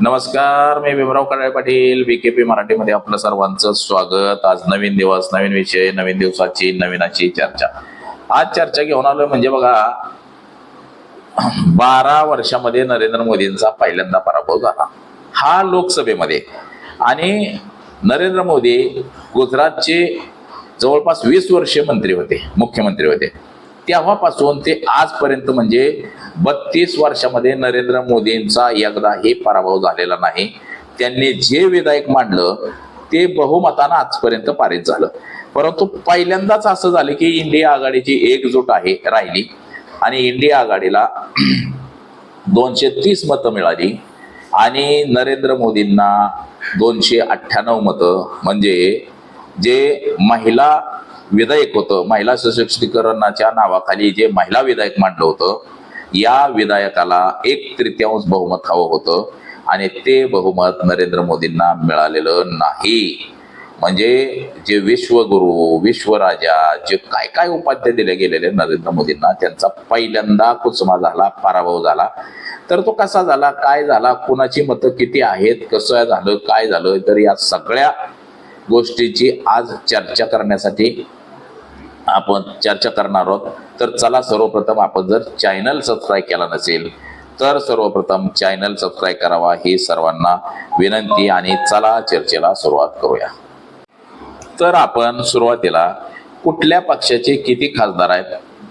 नमस्कार, मी भीमराव कडाळे पाटील, बीकेपी मराठीमध्ये आपलं सर्वांचं स्वागत. आज नवीन दिवस, नवीन विषय, नवीन दिवसाची नवीनाची चर्चा. आज चर्चा घेऊन आलोय म्हणजे बघा, 12 वर्षामध्ये नरेंद्र मोदींचा पहिल्यांदा पराभव झाला हा लोकसभेमध्ये. आणि नरेंद्र मोदी गुजरातचे जवळपास 20 वर्षे मंत्री होते, मुख्यमंत्री होते. तेव्हापासून ते आजपर्यंत म्हणजे 32 वर्षामध्ये नरेंद्र मोदींचा एकदाही पराभव झालेला नाही. त्यांनी जे विधेयक मांडलं ते बहुमतानं आजपर्यंत पारित झालं. परंतु पहिल्यांदाच असं झालं की इंडिया आघाडीची एकजूट राहिली आणि इंडिया आघाडीला 230 मतं मिळाली आणि नरेंद्र मोदींना 298 मतं. म्हणजे जे महिला विधेयक होतं, महिला सशक्तीकरणाच्या नावाखाली जे महिला विधेयक मांडलं होतं, या विधेयकाला 1/3 बहुमत हवं होतं आणि ते बहुमत नरेंद्र मोदींना मिळालेलं नाही. म्हणजे जे विश्वगुरु, विश्वराजा, जे काय काय उपाध्याय दिले गेलेले नरेंद्र मोदींना, त्यांचा पहिल्यांदा कुचमा झाला, पराभव झाला. तर तो कसा झाला, काय झाला, कुणाची मतं किती आहेत, कसं झालं, काय झालं, तर या सगळ्या गोष्टीची आज चर्चा करण्यासाठी आपण चर्चा करणार आहोत. तर चला, सर्वप्रथम आपण जर चॅनल सबस्क्राईब केला नसेल तर सर्वप्रथम चॅनल सबस्क्राईब करावा ही सर्वांना विनंती. आणि चला चर्चेला सुरुवात करूया. तर आपण सुरुवातीला कुठल्या पक्षाचे किती खासदार आहेत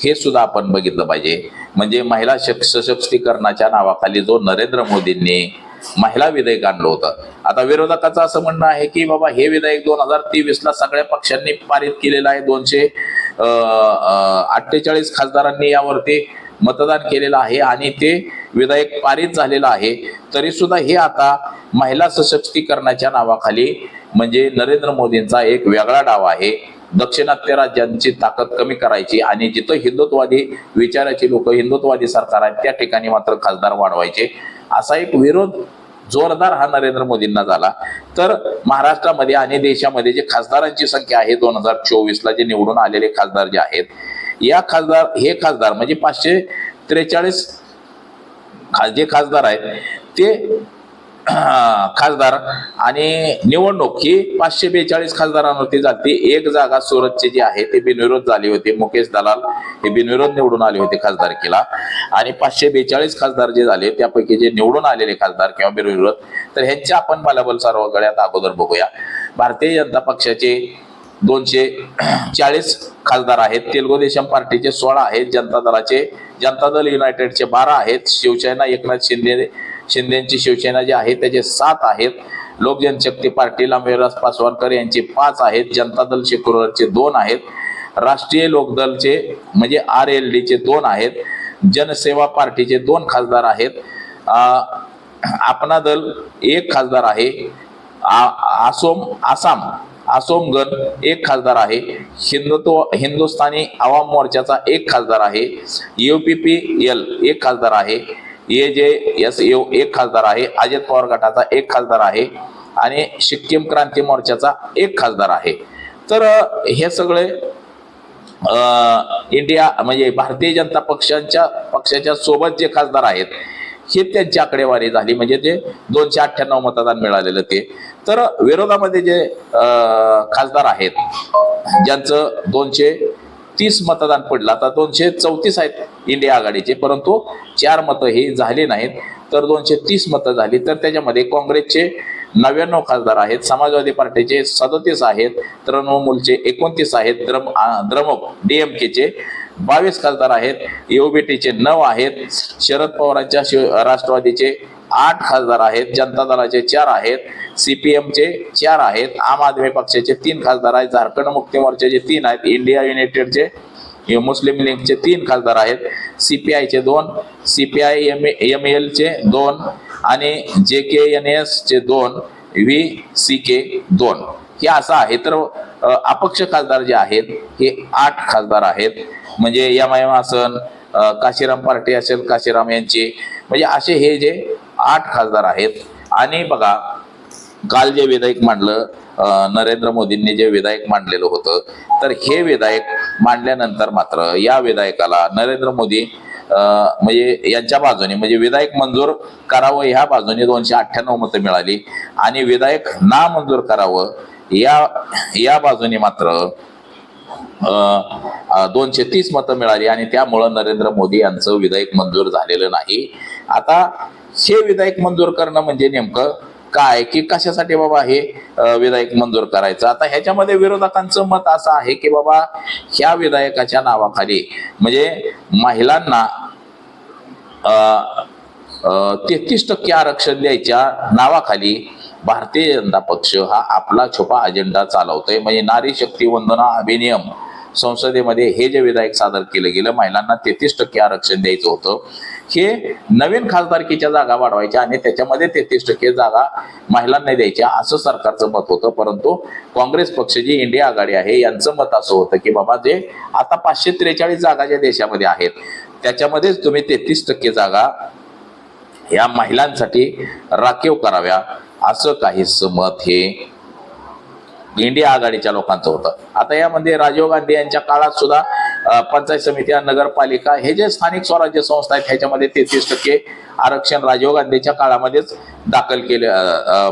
हे सुद्धा आपण बघितलं पाहिजे. म्हणजे महिला सशक्तीकरणाच्या नावाखाली जो नरेंद्र मोदींनी महिला विधेयक आणलं होतं. आता विरोधकाचं असं म्हणणं आहे की बाबा हे विधेयक 2023ला सगळ्या पक्षांनी पारित केलेलं आहे. 248 खासदारांनी यावरती मतदान केलेलं आहे आणि ते विधेयक पारित झालेलं आहे. तरी सुद्धा हे आता महिला सशक्तीकरणाच्या नावाखाली म्हणजे नरेंद्र मोदींचा एक वेगळा डाव आहे. दक्षिणात्य राज्यांची ताकद कमी करायची आणि जिथं हिंदुत्ववादी विचाराची लोक, हिंदुत्ववादी सरकार आहेत, त्या ठिकाणी मात्र खासदार वाढवायचे, असा एक विरोध जोरदार हा नरेंद्र मोदींना झाला. तर महाराष्ट्रामध्ये आणि देशामध्ये जे खासदारांची संख्या आहे 2024ला जे निवडून आलेले खासदार जे आहेत, हे खासदार म्हणजे 543 जे खासदार आहेत ते खासदार आणि निवडणूक ही 542 खासदारांवरती झाली. एक जागा सुरतचे जे आहे ते बिनविरोध झाले होते. मुकेश दलाल हे बिनविरोध निवडून आले होते खासदारकीला. आणि 542 खासदार जे झाले त्यापैकी जे निवडून आलेले खासदार किंवा बिनविरोध, तर ह्यांच्या आपण बलाबल सर्वगळ्यात अगोदर बघूया. भारतीय जनता पक्षाचे 240 खासदार आहेत, तेलुगू देशम पार्टीचे 16 आहेत, जनता दल युनायटेडचे 12 आहेत, शिवसेना एकनाथ शिंदेची शिवसेना जी आहे त्याचे 7 आहेत, लोक जनशक्ती पार्टी रामविलास पासवानकर यांचे 5 आहेत, जनता दल सेक्युलरचे 2 आहेत, राष्ट्रीय लोकदलचे म्हणजे RLDचे 2 आहेत, जनसेवा पार्टीचे 2 खासदार आहेत, अपना दल 1 खासदार आहे, आसाम गण 1 खासदार आहे, हिंदुस्थानी आवाम मोर्चाचा 1 खासदार आहे, UPPL 1 खासदार आहे, AJSU 1 खासदार आहे, अजित पवार गटाचा 1 खासदार आहे आणि सिक्कीम क्रांती मोर्चाचा 1 खासदार आहे. तर हे सगळे इंडिया म्हणजे भारतीय जनता पक्षाच्या सोबत जे खासदार आहेत हे त्यांची आकडेवारी झाली. म्हणजे ते 298 मतदान मिळालेलं ते. तर विरोधामध्ये जे खासदार आहेत ज्यांचं 230 मतदान पडलं, आता 234 आहेत इंडिया आघाडीचे, परंतु 4 मतं ही झाली नाहीत, तर 230 मतं झाली. तर त्याच्यामध्ये काँग्रेसचे 99 खासदार आहेत, समाजवादी पार्टीचे 37 आहेत, तृणमूलचे 29 आहेत, द्रमुक DMKचे 22 खासदार आहेत, UBTचे 9 आहेत, शरद पवारांच्या राष्ट्रवादीचे 8 खासदार आहेत, जनता दलाचे 4 आहेत, CPMचे 4 आहेत, आम आदमी पक्षाचे 3 खासदार आहेत, झारखंड मुक्ती मोर्चाचे 3 आहेत, इंडिया युनायटेडचे मुस्लिम लीगचे 3 खासदार आहेत, CPIचे 2, CPI-MLचे 2 आणि JKNS चे 2, VCK 2 हे असं आहे. तर अपक्ष खासदार जे आहेत हे 8 खासदार आहेत. म्हणजे MIM असेल, काशीराम पार्टी असेल, काशीराम यांची, म्हणजे असे हे जे 8 खासदार आहेत. आणि बघा, काल जे विधेयक मांडलं नरेंद्र मोदींनी, जे विधेयक मांडलेलं होतं, तर हे विधेयक मांडल्यानंतर मात्र या विधेयकाला नरेंद्र मोदी म्हणजे यांच्या बाजूने म्हणजे विधायक मंजूर करावं ह्या बाजूने 298 मतं मिळाली आणि विधायक नामंजूर करावं या बाजूने मात्र 230 मतं मिळाली आणि त्यामुळं नरेंद्र मोदी यांचं विधेयक मंजूर झालेलं नाही. आता हे विधेयक मंजूर करणं म्हणजे नेमकं काय की कशासाठी बाबा हे विधेयक मंजूर करायचं. आता ह्याच्यामध्ये विरोधकांचं मत असं आहे की बाबा ह्या विधेयकाच्या नावाखाली म्हणजे महिलांना 33% आरक्षण द्यायच्या नावाखाली भारतीय जनता पक्ष हा आपला छुपा अजेंडा चालवतोय. म्हणजे नारी शक्ती वंदना अधिनियम संसदेमध्ये हे जे विधेयक सादर केलं गेलं महिलांना 33% आरक्षण द्यायचं होतं. हे नवीन खासदारकीच्या जागा वाढवायच्या आणि त्याच्यामध्ये 33% जागा महिलांना द्यायच्या असं सरकारचं मत होतं. परंतु काँग्रेस पक्ष जी इंडिया आघाडी आहे यांचं मत असं होतं की बाबा जे आता 543 जागा ज्या देशामध्ये आहेत त्याच्यामध्येच तुम्ही 33% जागा या महिलांसाठी राखीव कराव्या असं काहीच मत हे इंडिया आघाडीच्या लोकांचं होतं. आता यामध्ये राजीव गांधी यांच्या काळात सुद्धा पंचायत समित्या नगरपालिका हे जे स्थानिक स्वराज्य संस्था आहेत ह्याच्यामध्ये 33% आरक्षण राजीव गांधीच्या काळामध्येच दाखल केले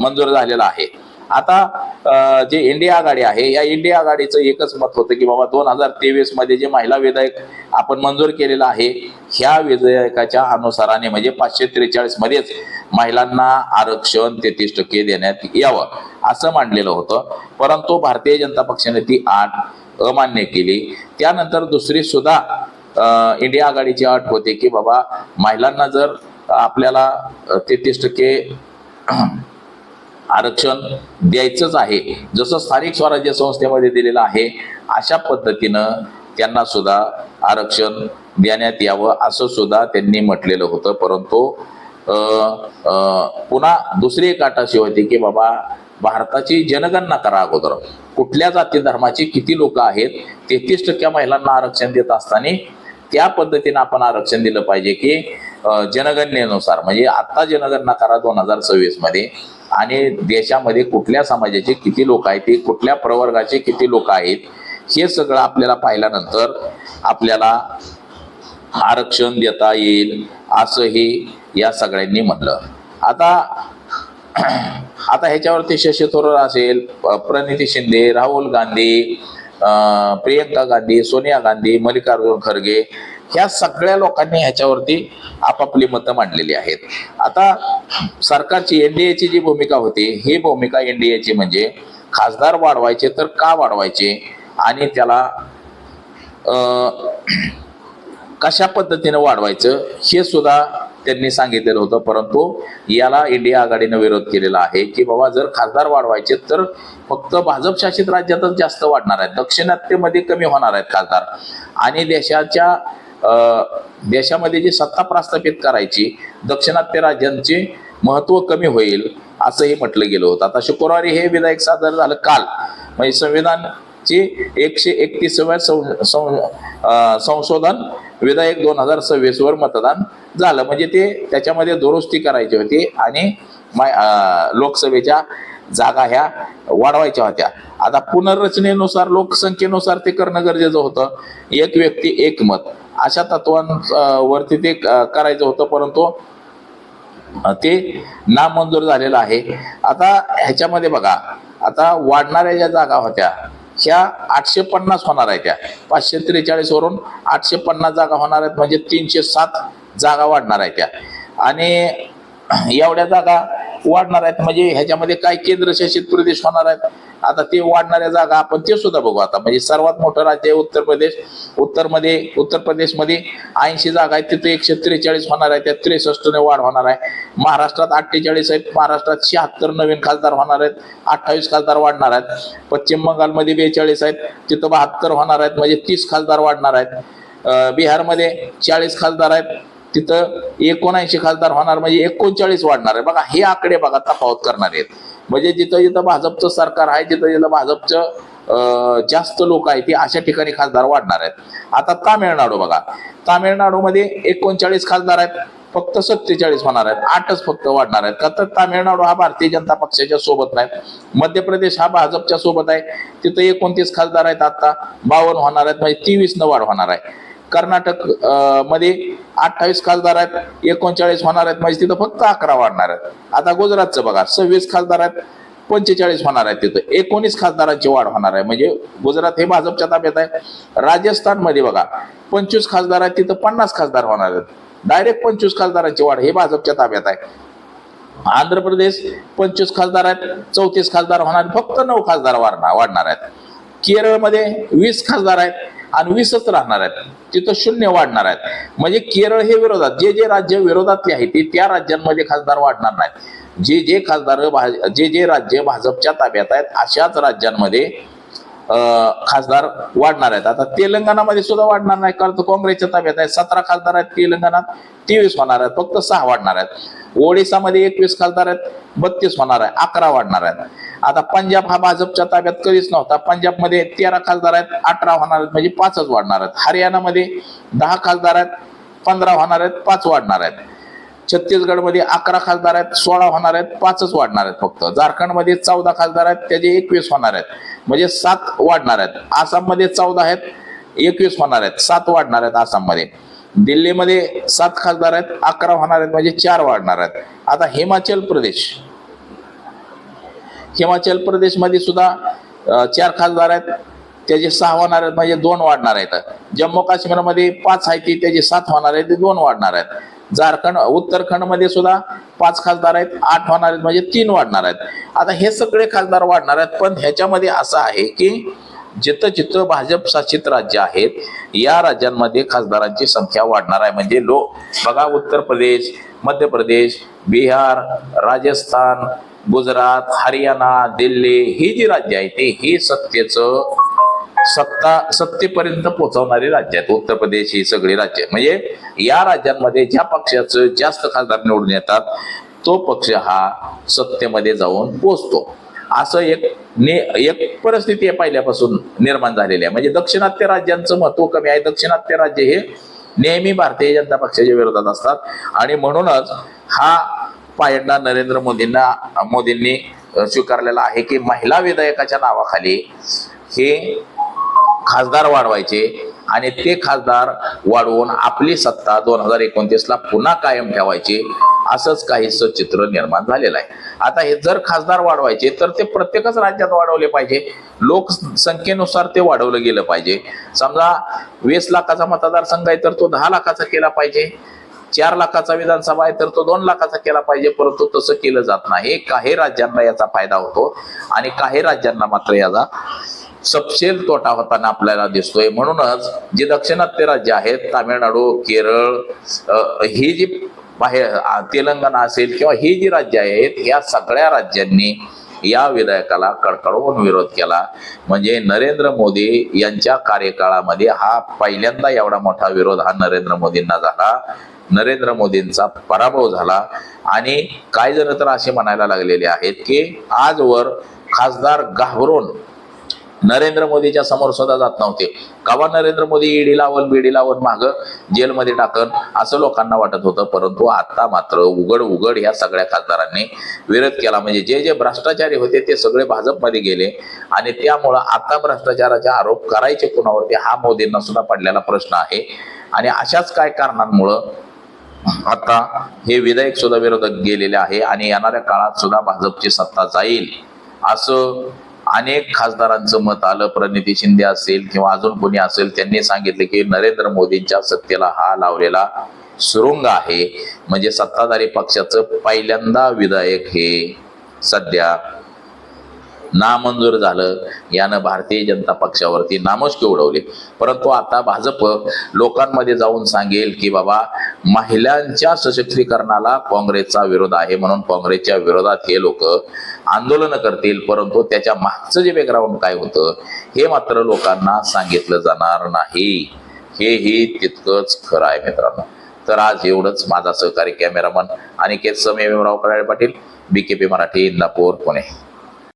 मंजूर झालेलं आहे. आता जे इंडिया आघाडी आहे या इंडिया आघाडीचं एकच मत होतं की बाबा 2023 मध्ये जे महिला विधेयक आपण मंजूर केलेलं आहे ह्या विधेयकाच्या अनुसाराने म्हणजे 543 मध्येच महिलांना आरक्षण 33% देण्यात यावं असं मांडलेलं होतं. परंतु भारतीय जनता पक्षाने ती अट अमान्य केली. त्यानंतर दुसरी सुद्धा इंडिया आघाडीची अट होती की बाबा महिलांना जर आपल्याला 33% आरक्षण द्यायचंच आहे जसं स्थानिक स्वराज्य संस्थेमध्ये दिलेलं आहे अशा पद्धतीनं त्यांना सुद्धा आरक्षण देण्यात यावं असं सुद्धा त्यांनी म्हटलेलं होतं. परंतु पुन्हा दुसरी एक अट अशी होती की बाबा भारताची जनगणना करा अगोदर कुठल्या जाती धर्माची किती लोक आहेत 33% महिलांना आरक्षण देत असताना त्या पद्धतीने आपण आरक्षण दिलं पाहिजे की जनगणनेनुसार म्हणजे आता जनगणना करा 2026 मध्ये आणि देशामध्ये कुठल्या समाजाचे किती लोक आहेत कुठल्या प्रवर्गाचे किती लोक आहेत हे सगळं आपल्याला पाहिल्यानंतर आपल्याला आरक्षण देता येईल असंही या सगळ्यांनी म्हटलं. आता ह्याच्यावरती शशी थरूर असेल प्रणिती शिंदे राहुल गांधी प्रियंका गांधी सोनिया गांधी मल्लिकार्जुन खरगे ह्या सगळ्या लोकांनी ह्याच्यावरती आपापली मतं मांडलेली आहेत. आता सरकारची एनडीएची जी भूमिका होती ही भूमिका एनडीएची म्हणजे खासदार वाढवायचे तर का वाढवायचे आणि त्याला कशा पद्धतीने वाढवायचं हे सुद्धा त्यांनी सांगितलेलं होतं. परंतु याला इंडिया आघाडीने विरोध केलेला आहे की बाबा जर खासदार वाढवायचे तर फक्त भाजप शासित राज्यातच जास्त वाढणार आहेत दक्षिणात्यमध्ये कमी होणार आहेत खासदार आणि देशामध्ये जी सत्ता प्रस्थापित करायची दक्षिणात्य राज्यांचे महत्व कमी होईल असंही म्हटलं गेलं होतं. आता शुक्रवारी हे विधेयक सादर झालं काल म्हणजे संविधानची 131व्या संशोधन विधेयक 2026 वर मतदान झालं म्हणजे ते त्याच्यामध्ये दुरुस्ती करायची होती आणि लोकसभेच्या जागा ह्या वाढवायच्या होत्या. आता पुनर्रचनेनुसार लोकसंख्येनुसार ते करणं गरजेचं होतं. एक व्यक्ती एक मत अशा तत्वांवरती ते करायचं होतं परंतु ते नामंजूर झालेलं आहे. आता ह्याच्यामध्ये बघा आता वाढणाऱ्या ज्या जागा होत्या ह्या 850 होणार आहेत त्या 543 वरून 850 जागा होणार आहेत म्हणजे 307 जागा वाढणार आहेत त्या आणि एवढ्या जागा वाढणार आहेत म्हणजे ह्याच्यामध्ये काय केंद्रशासित प्रदेश होणार आहेत. आता ते वाढणाऱ्या जागा आपण ते सुद्धा बघू. आता म्हणजे सर्वात मोठं राज्य आहे उत्तर प्रदेशमध्ये 80 जागा आहेत तिथे 143 होणार आहे त्यात 63 ने वाढ होणार आहे. महाराष्ट्रात 48 आहेत महाराष्ट्रात 76 नवीन खासदार होणार आहेत 28 खासदार वाढणार आहेत. पश्चिम बंगालमध्ये 42 आहेत तिथं 72 होणार आहेत म्हणजे 30 खासदार वाढणार आहेत. बिहारमध्ये 40 खासदार आहेत तिथं 79 खासदार होणार म्हणजे 39 वाढणार आहे. बघा हे आकडे बघा तफावत करणार आहेत म्हणजे जिथं जिथं भाजपचं सरकार आहे जिथं जिथं भाजपचं जास्त लोक आहेत ते अशा ठिकाणी खासदार वाढणार आहेत. आता तामिळनाडू बघा तामिळनाडूमध्ये 39 खासदार आहेत फक्त 47 होणार आहेत 8च फक्त वाढणार आहेत का तर तामिळनाडू हा भारतीय जनता पक्षाच्या सोबत नाही. मध्य प्रदेश हा भाजपच्या सोबत आहे तिथं 29 खासदार आहेत आता 52 होणार आहेत म्हणजे 23 न वाढ होणार आहे. कर्नाटक मध्ये 28 खासदार आहेत, 39 होणार आहेत, म्हणजे तिथं फक्त 11 वाढणार आहेत. आता गुजरातचं बघा, 26 खासदार आहेत, 45 होणार आहेत, तिथं 19 खासदारांची वाढ होणार आहे, म्हणजे गुजरात हे भाजपच्या ताब्यात आहे. राजस्थान मध्ये बघा 25 खासदार आहेत, तिथं 50 खासदार होणार आहेत, डायरेक्ट 25 खासदारांची वाढ हे भाजपच्या ताब्यात आहे. आंध्र प्रदेश 25 खासदार आहेत, 34 खासदार होणार, फक्त 9 खासदार वाढणार आहेत. केरळमध्ये 20 खासदार आहेत आणि 20च राहणार आहेत, तिथं 0 वाढणार आहेत. म्हणजे केरळ हे विरोधात, जे जे राज्य विरोधातले आहेत ते त्या राज्यांमध्ये खासदार वाढणार नाहीत. जे राज्य भाजपच्या ताब्यात आहेत अशाच राज्यांमध्ये खासदार वाढणार आहेत. आता तेलंगणामध्ये सुद्धा वाढणार नाही, कारण काँग्रेसच्या ताब्यात आहे. 17 खासदार आहेत तेलंगणात, 23 होणार आहेत, फक्त 6 वाढणार आहेत. ओडिसामध्ये 21 खासदार आहेत, 32 होणार आहे, 11 वाढणार आहेत. आता पंजाब हा भाजपच्या ताब्यात कधीच नव्हता, पंजाबमध्ये 13 खासदार आहेत, 18 होणार आहेत, म्हणजे 5च वाढणार आहेत. हरियाणामध्ये 10 खासदार आहेत, 15 होणार आहेत, 5 वाढणार आहेत. छत्तीसगडमध्ये 11 खासदार आहेत, 16 होणार आहेत, 5च वाढणार आहेत फक्त. झारखंडमध्ये 14 खासदार आहेत, त्याचे 21 होणार आहेत, म्हणजे 7 वाढणार आहेत. आसाममध्ये 14 आहेत, 21 होणार आहेत, 7 वाढणार आहेत आसाममध्ये. दिल्लीमध्ये 7 खासदार आहेत, 11 होणार आहेत, म्हणजे 4 वाढणार आहेत. आता हिमाचल प्रदेशमध्ये सुद्धा 4 खासदार आहेत, त्याचे 6 होणार आहेत, म्हणजे 2 वाढणार आहेत. जम्मू काश्मीरमध्ये 5 आहेत, त्याचे 7 होणार आहेत, ते 2 वाढणार आहेत. उत्तराखंडमध्ये सुद्धा 5 खासदार आहेत, 8 होणार आहेत, म्हणजे 3 वाढणार आहेत. आता हे सगळे खासदार वाढणार आहेत, पण ह्याच्यामध्ये असं आहे की जिथं जिथं भाजप शासित राज्य आहेत या राज्यांमध्ये खासदारांची संख्या वाढणार आहे. म्हणजे बघा, उत्तर प्रदेश, मध्य प्रदेश, बिहार, राजस्थान, गुजरात, हरियाणा, दिल्ली ही जी राज्य आहेत ही सत्तेपर्यंत पोहोचवणारी राज्य आहेत. उत्तर प्रदेश ही सगळी राज्य, म्हणजे या राज्यांमध्ये ज्या पक्षाचं जास्त खासदार निवडून येतात तो पक्ष हा सत्तेमध्ये जाऊन पोहोचतो. असं एक परिस्थिती पहिल्यापासून निर्माण झालेली आहे. म्हणजे दाक्षिणात्य राज्यांचं महत्व कमी आहे. दाक्षिणात्य राज्य हे नेहमी भारतीय जनता पक्षाच्या विरोधात असतात आणि म्हणूनच हा पायंडा नरेंद्र मोदींनी स्वीकारलेला आहे की महिला विधेयकाच्या नावाखाली हे खासदार वाढवायचे आणि ते खासदार वाढवून आपली सत्ता 2029ला पुन्हा कायम ठेवायची, असंच काहीसं चित्र निर्माण झालेलं आहे. आता हे जर खासदार वाढवायचे तर ते प्रत्येकच राज्यात वाढवले पाहिजे, लोकसंख्येनुसार ते वाढवलं गेलं पाहिजे. समजा 20 लाखाचा मतदारसंघ आहे तर तो 10 लाखाचा केला पाहिजे, 4 लाखाचा विधानसभा आहे तर तो 2 लाखाचा केला पाहिजे, परंतु तसं केलं जात नाही. काही राज्यांना याचा फायदा होतो आणि काही राज्यांना मात्र याचा सपशेल तोटा होताना आपल्याला दिसतोय. म्हणूनच जे दाक्षिणात्य राज्य आहेत, तामिळनाडू, केरळ, ही जी बाहेर तेलंगणा असेल किंवा ही जी राज्य आहेत, या सगळ्या राज्यांनी या विधेयकाला कडकडून विरोध केला. म्हणजे नरेंद्र मोदी यांच्या कार्यकाळामध्ये हा पहिल्यांदा एवढा मोठा विरोध हा नरेंद्र मोदींना झाला. नरेंद्र मोदींचा पराभव झाला आणि काही जण तर असे म्हणायला लागलेले आहेत की आजवर खासदार घाबरून नरेंद्र मोदीच्या समोर सुद्धा जात नव्हते. कवा नरेंद्र मोदी ईडी लावल बीडी लावल माग जेलमध्ये टाकन असं लोकांना वाटत होतं, परंतु आता मात्र उघड या सगळ्या खासदारांनी विरोध केला. म्हणजे जे भ्रष्टाचारी होते ते सगळे भाजपमध्ये गेले आणि त्यामुळं आता भ्रष्टाचाराचे आरोप करायचे कोणावरती हा मोदींना सुद्धा पडलेला प्रश्न आहे. आणि अशाच काय कारणांमुळं आता हे विधेयक सुद्धा विरोधक गेलेले आहे आणि येणाऱ्या काळात सुद्धा भाजपची सत्ता जाईल असं अनेक खासदारांचं मत आलं. प्रणिती शिंदे असेल किंवा अजून कोणी असेल, त्यांनी सांगितले की नरेंद्र मोदींच्या सत्तेला हा लावलेला सुरुंग आहे. म्हणजे सत्ताधारी पक्षाचं पहिल्यांदा विधेयक हे सध्या नामंजूर झालं. यानं भारतीय जनता पक्षावरती नामुष्की उडवली. परंतु आता भाजप लोकांमध्ये जाऊन सांगेल की बाबा महिलांच्या सशक्तीकरणाला काँग्रेसचा विरोध आहे, म्हणून काँग्रेसच्या विरोधात हे लोक आंदोलन करतील. परंतु त्याच्या मागचं जे बॅकग्राऊंड काय होतं हे मात्र लोकांना सांगितलं जाणार नाही. हेही तितकंच खरं आहे मित्रांनो. तर आज एवढंच. माझा सहकारी कॅमेरामन अनिकेत समे, भीमराव कडाळे पाटील, BKP मराठी, इंदापूर, पुणे.